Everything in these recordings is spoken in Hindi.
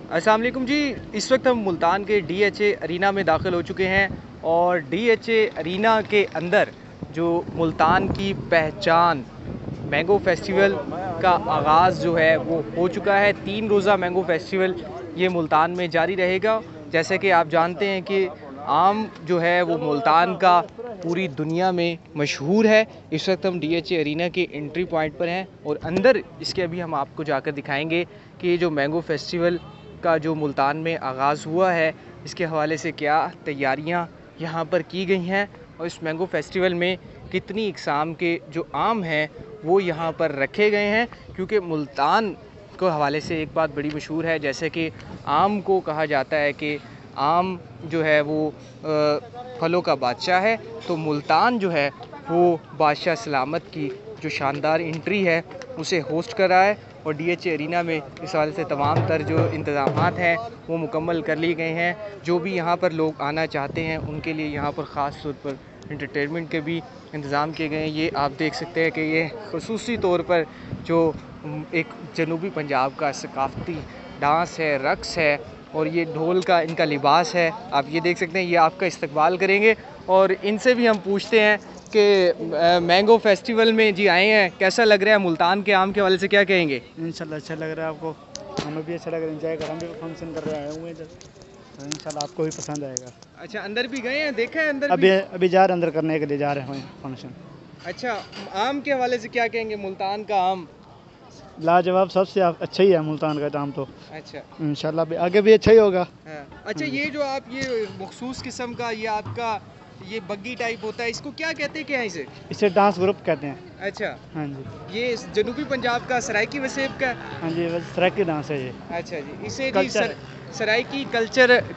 अस्सलाम वालेकुम जी। इस वक्त हम मुल्तान के DHA अरीना में दाखिल हो चुके हैं और DHA अरीना के अंदर जो मुल्तान की पहचान मैंगो फेस्टिवल का आगाज़ जो है वो हो चुका है। 3 रोज़ा मैंगो फेस्टिवल ये मुल्तान में जारी रहेगा। जैसे कि आप जानते हैं कि आम जो है वो मुल्तान का पूरी दुनिया में मशहूर है। इस वक्त हम DHA अरीना के एंट्री पॉइंट पर हैं और अंदर इसके अभी हम आपको जाकर दिखाएंगे कि जो मैंगो फेस्टिवल का जो मुल्तान में आगाज़ हुआ है इसके हवाले से क्या तैयारियां यहाँ पर की गई हैं और इस मैंगो फेस्टिवल में कितनी इकसाम के जो आम हैं वो यहाँ पर रखे गए हैं। क्योंकि मुल्तान को हवाले से एक बात बड़ी मशहूर है, जैसे कि आम को कहा जाता है कि आम जो है वो फलों का बादशाह है, तो मुल्तान जो है वो बादशाह सलामत की जो शानदार एंट्री है उसे होस्ट कर रहा है। और DHA अरीना में इस हवाले से तमाम तर जो इंतज़ामात हैं वो मुकम्मल कर लिए गए हैं। जो भी यहाँ पर लोग आना चाहते हैं उनके लिए यहाँ पर ख़ास तौर पर इंटरटेनमेंट के भी इंतज़ाम किए गए हैं। ये आप देख सकते हैं कि ये ख़ुसूसी तौर पर जो एक जनूबी पंजाब का सकाफ़ती डांस है, रक़्स है और ये ढोल का इनका लिबास है, आप ये देख सकते हैं। ये आपका इस्तकबाल करेंगे और इनसे भी हम पूछते हैं कि मैंगो फेस्टिवल में जी आए हैं, कैसा लग रहा है? मुल्तान के आम के हवाले से क्या कहेंगे? इंशाल्लाह अच्छा लग रहा है आपको, हमें भी अच्छा लग रहा है, एंजॉय कर, हम भी फंक्शन कर रहे आए हुए हैं इधर, तो इंशाल्लाह आपको भी पसंद आएगा। अच्छा, अंदर भी गए हैं, देखा है अंदर अभी भी? अभी जा रहे अंदर करने के लिए जा रहे हैं फंक्शन। अच्छा, आम के हवाले से क्या कहेंगे? मुल्तान का आम लाजवाब, सबसे अच्छा ही है मुल्तान का आम तो। अच्छा, इंशाल्लाह आगे भी अच्छा ही होगा। हाँ। अच्छा, ये जो आप ये मखसूस किस्म का ये आपका ये बग्गी टाइप होता है, इसको क्या कहते हैं, क्या है इसे डांस ग्रुप कहते हैं। अच्छा, हाँ जी, ये जनूबी पंजाब का सराइकी वसेब का? हाँ जी, बस सराइकी डांस है ये। अच्छा जी, इसे जी कल्चर सराइकी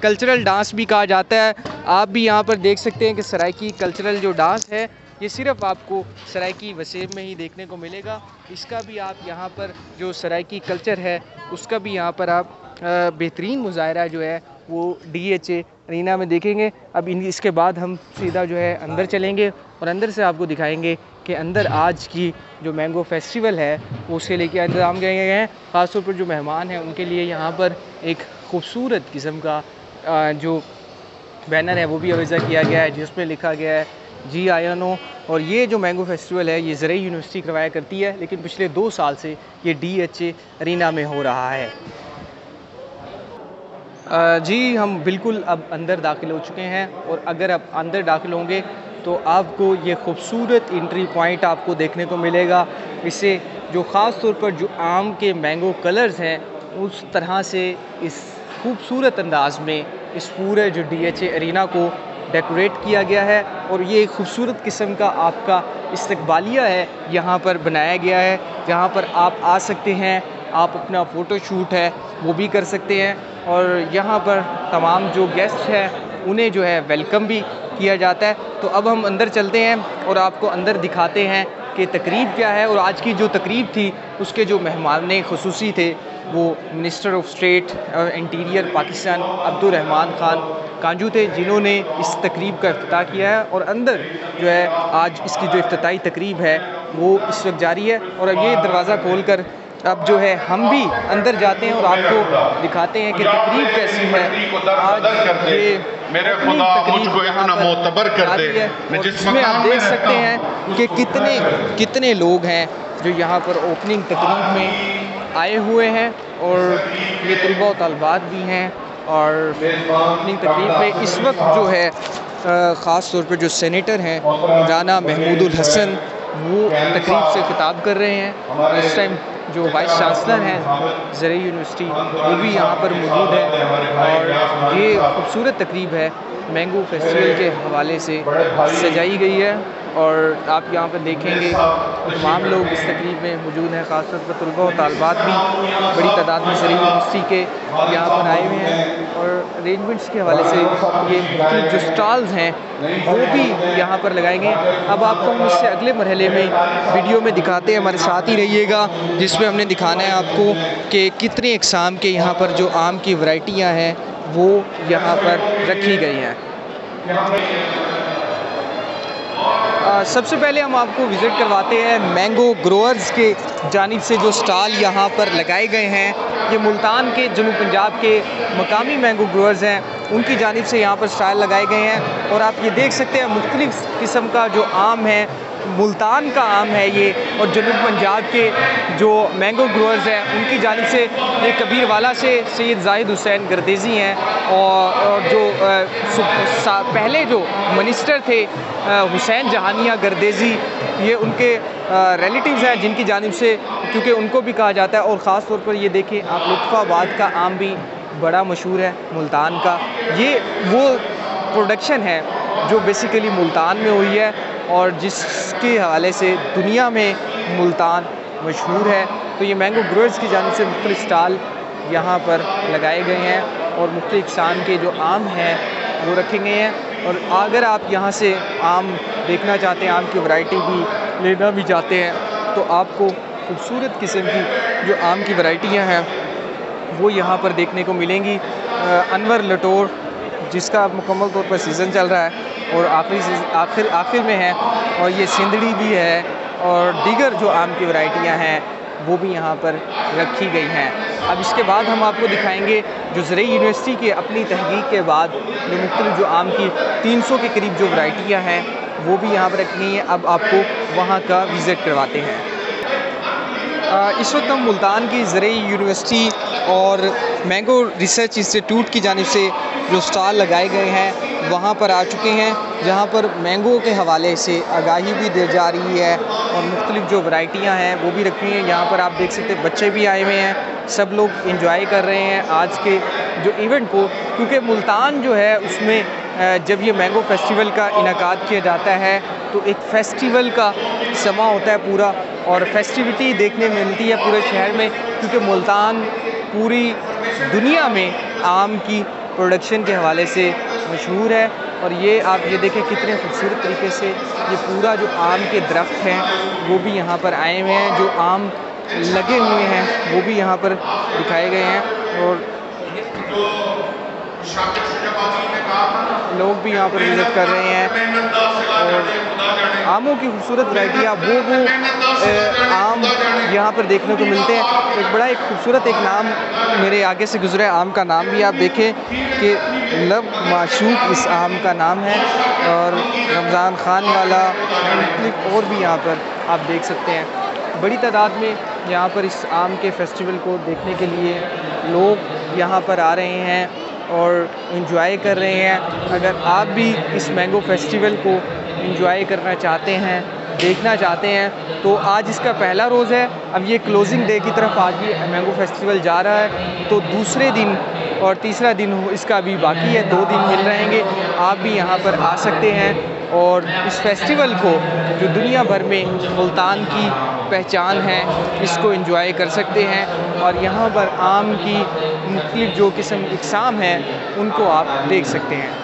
कल्चरल डांस भी कहा जाता है। आप भी यहाँ पर देख सकते हैं कि सराइकी कल्चरल जो डांस है ये सिर्फ़ आपको सराइकी वसेब में ही देखने को मिलेगा। इसका भी आप यहाँ पर जो सराइकी कल्चर है उसका भी यहाँ पर आप बेहतरीन मुज़ाहरा जो है वो DHA अरीना में देखेंगे। अब इसके बाद हम सीधा जो है अंदर चलेंगे और अंदर से आपको दिखाएंगे कि अंदर आज की जो मैंगो फेस्टिवल है वो उसके लिए क्या इंतज़ाम किए गए हैं। ख़ासतौर पर जो मेहमान हैं उनके लिए यहाँ पर एक खूबसूरत किस्म का जो बैनर है वो भी अवेज़ा किया गया है जिसमें लिखा गया है जी आया नो। और ये जो मैंगो फेस्टिवल है ये ज़रई यूनिवर्सिटी करवाया करती है, लेकिन पिछले 2 साल से ये DHA अरीना में हो रहा है। जी, हम बिल्कुल अब अंदर दाखिल हो चुके हैं और अगर आप अंदर दाखिल होंगे तो आपको ये खूबसूरत एंट्री पॉइंट आपको देखने को मिलेगा। इससे जो ख़ास तौर पर जो आम के मैंगो कलर्स हैं उस तरह से इस खूबसूरत अंदाज में इस पूरे जो DHA अरीना को डेकोरेट किया गया है और ये एक खूबसूरत किस्म का आपका इस्तकबालिया है यहाँ पर बनाया गया है, जहाँ पर आप आ सकते हैं, आप अपना फ़ोटो शूट है वो भी कर सकते हैं और यहाँ पर तमाम जो गेस्ट हैं उन्हें जो है वेलकम भी किया जाता है। तो अब हम अंदर चलते हैं और आपको अंदर दिखाते हैं कि तकरीब क्या है। और आज की जो तकरीब थी उसके जो मेहमान ख़ुसूसी थे वो minister of state interior Pakistan Abdul Rahman Khan Kanju थे, जिन्होंने इस तकरीब का इफ्तिताह किया है। और अंदर जो है आज इसकी जो इफ्तिताई तकरीब है वो इस वक्त जारी है। और अब ये दरवाज़ा खोल कर अब जो है हम भी अंदर जाते हैं और आपको दिखाते हैं कि तकरीब कैसी है। आज ये मेरे खुदा मुझको इतना मोतबर कर दे, और इसमें आप देख सकते हैं कि कितने लोग हैं जो यहाँ पर ओपनिंग तकरीब में आए हुए हैं और ये तलबा व तलबात भी हैं। और ओपनिंग तकरीब में इस वक्त जो है ख़ास तौर पर जो सेनेटर हैं राना महमूदुल हसन वो तकरीब से खिताब कर रहे हैं। और इस टाइम जो वाइस चांसलर हैं ज़रई यूनिवर्सिटी वो भी यहाँ पर मौजूद है। और ये खूबसूरत तकरीब है मैंगो फेस्टिवल के हवाले से सजाई गई है और आप यहाँ पर देखेंगे तमाम लोग इस तकरीब में मौजूद हैं। ख़ासतौर पर तलबा और तालबात भी बड़ी तादाद में ज़रई यूनिवर्सिटी के यहाँ पर आए हुए हैं। और अरेंजमेंट्स के हवाले से ये जो स्टॉल्स हैं वो भी यहाँ पर लगाएंगे। अब आपको हम इससे अगले मरहले में वीडियो में दिखाते हैं, हमारे साथ ही रहिएगा, जिसमें हमने दिखाना है आपको कि कितने इकसाम के यहाँ पर जो आम की वैरायटियाँ हैं वो यहाँ पर रखी गई हैं। सबसे पहले हम आपको विज़िट करवाते हैं मैंगो ग्रोअर्स के जानिब से जो स्टॉल यहाँ पर लगाए गए हैं। ये मुल्तान के जनूब पंजाब के मकामी मैंगो ग्रोअर्स हैं, उनकी जानिब से यहाँ पर स्टॉल लगाए गए हैं। और आप ये देख सकते हैं मुख्तलिफ़ किस्म का जो आम है, मुल्तान का आम है ये, और जनूब पंजाब के जो मैंगो ग्रोअर्स हैं उनकी जानिब से ये कबीरवाला से सैयद जाहिद हुसैन गर्देज़ी हैं, और जो पहले जो मिनिस्टर थे हुसैन जहानिया गर्देज़ी, ये उनके रिलेटिव्स हैं जिनकी जानिब से, क्योंकि उनको भी कहा जाता है। और ख़ास तौर पर ये देखें आप, लुत्फ़ाबाद का आम भी बड़ा मशहूर है मुल्तान का। ये वो प्रोडक्शन है जो बेसिकली मुल्तान में हुई है और जिसके हवाले से दुनिया में मुल्तान मशहूर है। तो ये मैंगो ग्रोअर्स की जानिब से मुख्तलिफ़ स्टॉल यहाँ पर लगाए गए हैं और मुख्तलिफ़ किस्म के जो आम हैं वो रखे गए हैं। और अगर आप यहाँ से आम देखना चाहते हैं, आम की वैरायटी भी लेना भी चाहते हैं, तो आपको खूबसूरत किस्म की जो आम की वैरायटियाँ हैं वो यहाँ पर देखने को मिलेंगी। अनवर लटोर जिसका मुकम्मल तौर पर सीज़न चल रहा है और आखिर में है, और ये सिंदड़ी भी है, और दीगर जो आम की वैरायटियाँ हैं वो भी यहाँ पर रखी गई हैं। अब इसके बाद हम आपको दिखाएंगे जो ज़रई यूनिवर्सिटी के अपनी तहकीक के बाद जो मुख्तलिफ जो आम की 300 के करीब जो वैरायटियाँ हैं वो भी यहाँ पर रखी गई हैं। अब आपको वहाँ का विज़िट करवाते हैं। इस वक्त हम मुल्तान की ज़रई यूनिवर्सिटी और मैंगो रिसर्च इंस्टीट्यूट की जानिब से जो स्टॉल लगाए गए हैं वहाँ पर आ चुके हैं, जहाँ पर मैंगो के हवाले से आगाही भी दी जा रही है और मुख्तलिफ़ जो वैरायटियाँ हैं वो भी रखी हैं। यहाँ पर आप देख सकते हैं बच्चे भी आए हुए हैं, सब लोग इंजॉय कर रहे हैं आज के जो इवेंट को, क्योंकि मुल्तान जो है उसमें जब ये मैंगो फेस्टिवल का इनेकाद किया जाता है तो एक फ़ेस्टिवल का समा होता है पूरा, और फेस्टिविटी देखने मिलती है पूरे शहर में, क्योंकि मुल्तान पूरी दुनिया में आम की प्रोडक्शन के हवाले से मशहूर है। और ये आप ये देखें कितने खूबसूरत तरीके से ये पूरा जो आम के दरख्त हैं वो भी यहाँ पर आए हुए हैं, जो आम लगे हुए हैं वो भी यहाँ पर दिखाए गए हैं, और लोग भी यहाँ पर विज़िट कर रहे हैं। और आमों की खूबसूरत वैरायटियाँ वो आम यहाँ पर देखने को मिलते हैं। एक बड़ा एक खूबसूरत एक नाम मेरे आगे से गुजरा है, आम का नाम भी आप देखें कि लब माशूक इस आम का नाम है, और रमज़ान ख़ान वाला और भी यहाँ पर आप देख सकते हैं। बड़ी तादाद में यहाँ पर इस आम के फेस्टिवल को देखने के लिए लोग यहाँ पर आ रहे हैं और इन्जॉय कर रहे हैं। अगर आप भी इस मैंगो फेस्टिवल को इन्जॉय करना चाहते हैं, देखना चाहते हैं, तो आज इसका पहला रोज़ है। अब ये क्लोजिंग डे की तरफ आज भी मैंगो फेस्टिवल जा रहा है, तो दूसरे दिन और तीसरा दिन इसका भी बाकी है, 2 दिन मिल रहेंगे। आप भी यहाँ पर आ सकते हैं और इस फेस्टिवल को जो दुनिया भर में मुल्तान की पहचान है इसको एंजॉय कर सकते हैं। और यहाँ पर आम की मुख्तलिफ़ जो किस्म इकसाम हैं उनको आप देख सकते हैं।